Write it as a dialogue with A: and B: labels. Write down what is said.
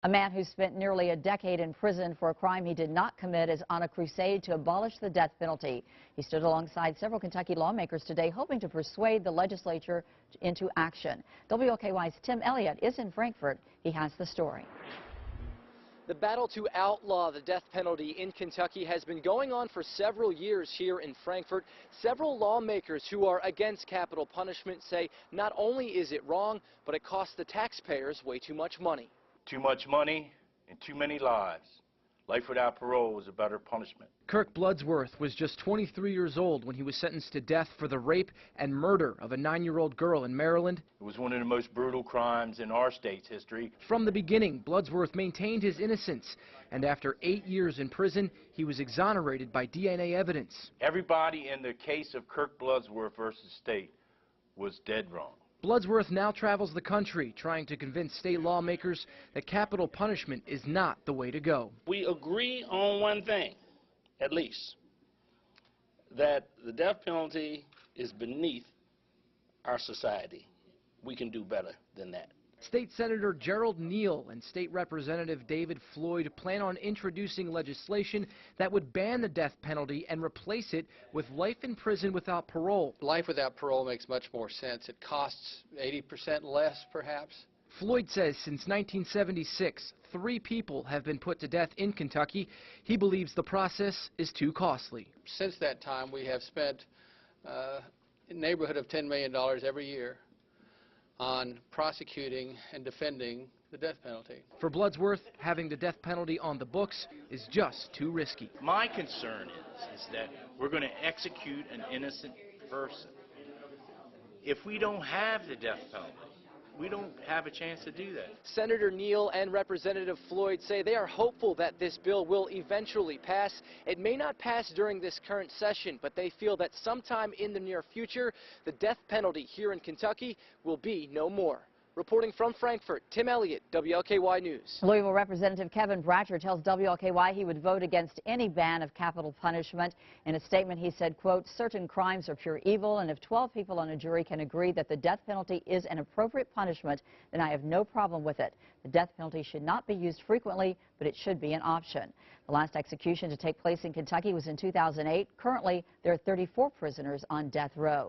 A: A man who spent nearly a decade in prison for a crime he did not commit is on a crusade to abolish the death penalty. He stood alongside several Kentucky lawmakers today hoping to persuade the legislature into action. WLKY's Tim Elliott is in Frankfort. He has the story.
B: The battle to outlaw the death penalty in Kentucky has been going on for several years here in Frankfort. Several lawmakers who are against capital punishment say not only is it wrong, but it costs the taxpayers way too much money.
C: Too much money and too many lives. Life without parole is a better punishment.
D: Kirk Bloodsworth was just 23 years old when he was sentenced to death for the rape and murder of a 9-year-old girl in Maryland.
C: It was one of the most brutal crimes in our state's history.
D: From the beginning, Bloodsworth maintained his innocence, and after 8 years in prison, he was exonerated by DNA evidence.
C: Everybody in the case of Kirk Bloodsworth versus state was dead wrong.
D: Bloodsworth now travels the country trying to convince state lawmakers that capital punishment is not the way to go.
E: We agree on one thing, at least, that the death penalty is beneath our society. We can do better than that.
D: State Senator Gerald Neal and State Representative David Floyd plan on introducing legislation that would ban the death penalty and replace it with life in prison without parole.
F: Life without parole makes much more sense. It costs 80% less, perhaps.
D: Floyd says since 1976, 3 people have been put to death in Kentucky. He believes the process is too costly.
F: Since that time, we have spent in the neighborhood of $10 million every year on prosecuting and defending the death penalty.
D: For Bloodsworth, having the death penalty on the books is just too risky.
C: My concern is that we're going to execute an innocent person. If we don't have the death penalty, we don't have a chance to do that.
B: Senator Neal and Representative Floyd say they are hopeful that this bill will eventually pass. It may not pass during this current session, but they feel that sometime in the near future, the death penalty here in Kentucky will be no more. Reporting from Frankfort, Tim Elliott, WLKY News.
A: Louisville Representative Kevin Bratcher tells WLKY he would vote against any ban of capital punishment. In a statement, he said, quote, certain crimes are pure evil, and if 12 people on a jury can agree that the death penalty is an appropriate punishment, then I have no problem with it. The death penalty should not be used frequently, but it should be an option. The last execution to take place in Kentucky was in 2008. Currently, there are 34 prisoners on death row.